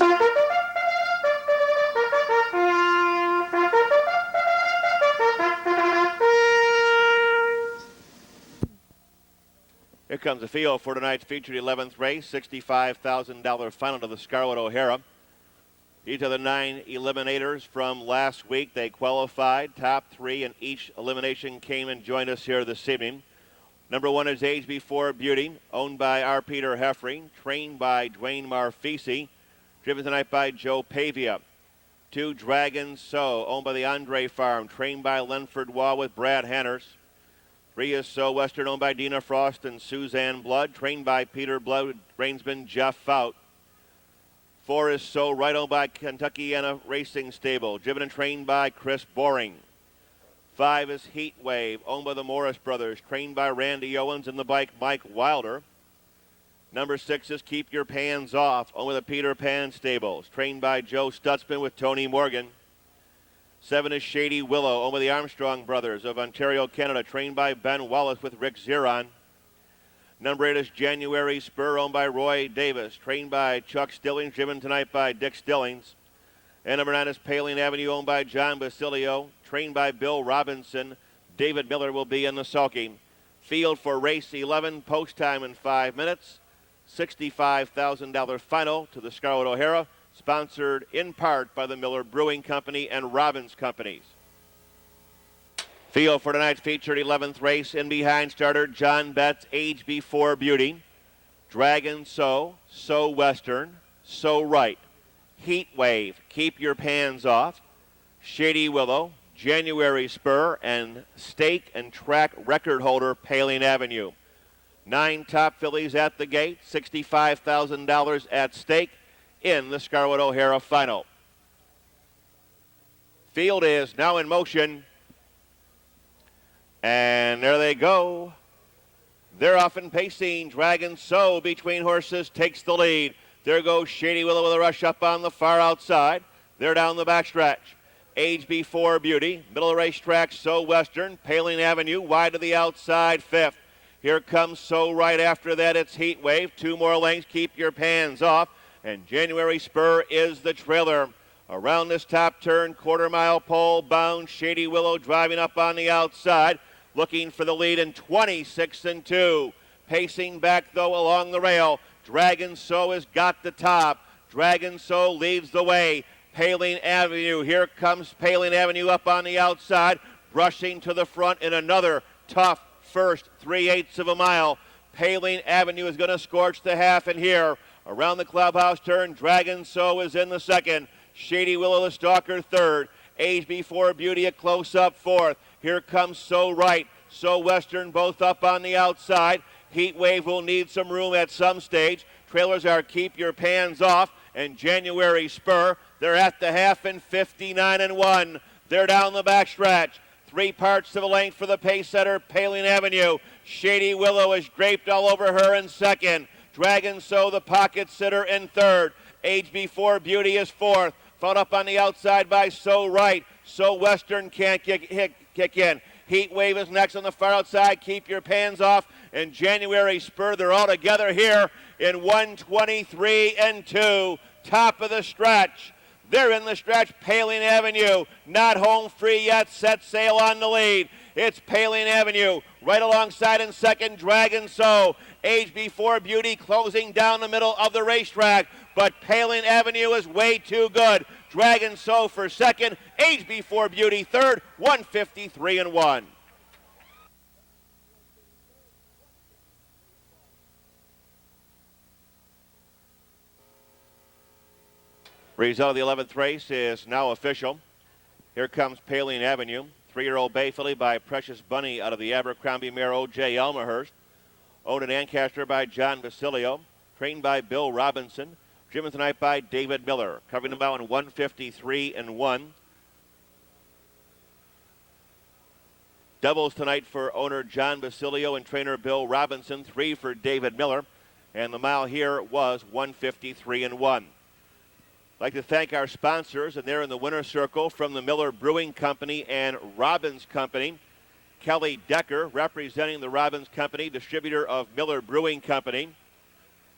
Here comes the field for tonight's featured 11th race, $65,000 final to the Scarlett O'Hara. These are the 9 eliminators from last week. They qualified. Top 3 in each elimination came and joined us here this evening. Number 1 is Age Before Beauty, owned by R. Peter Heffring, trained by Dwayne Marfisi, driven tonight by Joe Pavia. 2, Dragon So, owned by the Andre Farm, trained by Lenford Wall with Brad Hanners. 3 is So Western, owned by Dina Frost and Suzanne Blood, trained by Peter Blood, reinsman Jeff Fout. 4 is So Right, owned by Kentuckiana Racing Stable, driven and trained by Chris Boring. 5 is Heat Wave, owned by the Morris Brothers, trained by Randy Owens and the bike Mike Wilder. Number 6 is Keep Your Pans Off, owned by the Peter Pan Stables, trained by Joe Stutzman with Tony Morgan. 7 is Shady Willow, owned by the Armstrong Brothers of Ontario, Canada, trained by Ben Wallace with Rick Ziron. Number 8 is January Spur, owned by Roy Davis, trained by Chuck Stillings, driven tonight by Dick Stillings. And number 9 is Paling Avenue, owned by John Basilio, trained by Bill Robinson. David Miller will be in the sulky. Field for race 11, post time in 5 minutes. $65,000 final to the Scarlett O'Hara, sponsored in part by the Miller Brewing Company and Robbins Companies. Field for tonight's featured 11th race. In behind starter John Betts, Age Before Beauty. Dragon So, So Western, So Right. Heat Wave, Keep Your Pans Off. Shady Willow, January Spur, and stake and track record holder Paling Avenue. 9 top fillies at the gate, $65,000 at stake in the Scarlett O'Hara final. Field is now in motion. And there they go. They're off and pacing. Dragon So between horses takes the lead. There goes Shady Willow with a rush up on the far outside. They're down the backstretch. Age Before Beauty, middle of the racetrack, So Western, Paling Avenue, wide to the outside, 5th. Here comes So Right after that. It's Heat Wave. 2 more lengths. Keep Your Pans Off. And January Spur is the trailer. Around this top turn, quarter-mile pole bound. Shady Willow driving up on the outside, looking for the lead in 26-2. Pacing back, though, along the rail. Dragon So has got the top. Dragon So leads the way. Paling Avenue. Here comes Paling Avenue up on the outside, brushing to the front in another tough first 3/8 of a mile. Paling Avenue is going to scorch the half, and here around the clubhouse turn, Dragon So is in the second. Shady Willow the stalker third. Age Before Beauty a close-up fourth. Here comes So Right, So Western both up on the outside. Heat Wave will need some room at some stage. Trailers are Keep Your Pans Off and January Spur. They're at the half in 59-1. They're down the backstretch. 3 parts to the length for the pace setter, Paling Avenue. Shady Willow is draped all over her in second. Dragon So, the pocket sitter, in third. Age Before Beauty is fourth. Followed up on the outside by So Right. So Western can't kick in. Heat Wave is next on the far outside. Keep Your Pans Off. And January Spur, they're all together here in 1:23-2. Top of the stretch. They're in the stretch. Paling Avenue, not home free yet, set sail on the lead. It's Paling Avenue, right alongside in second, Dragon So. Age Before Beauty closing down the middle of the racetrack, but Paling Avenue is way too good. Dragon So for second, Age Before Beauty third, 1:53-1. Result of the 11th race is now official. Here comes Paling Avenue, 3-year-old bay filly by Precious Bunny out of the Abercrombie mare O.J. Elmhurst. Owned in Ancaster by John Basilio, trained by Bill Robinson, driven tonight by David Miller. Covering them out in 1:53-1. Doubles tonight for owner John Basilio and trainer Bill Robinson, 3 for David Miller. And the mile here was 1:53-1. I'd like to thank our sponsors, and they're in the winner's circle from the Miller Brewing Company and Robbins Company. Kelly Decker, representing the Robbins Company, distributor of Miller Brewing Company.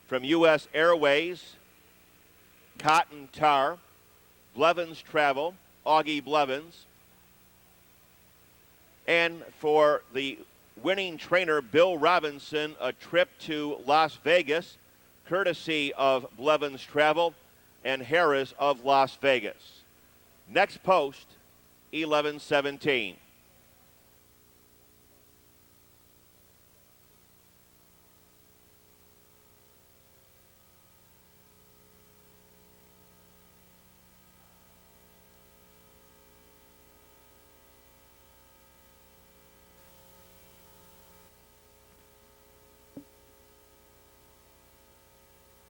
From U.S. Airways, Cotton Tar, Blevins Travel, Augie Blevins. And for the winning trainer, Bill Robinson, a trip to Las Vegas, courtesy of Blevins Travel and Harris of Las Vegas. Next post, 11:17.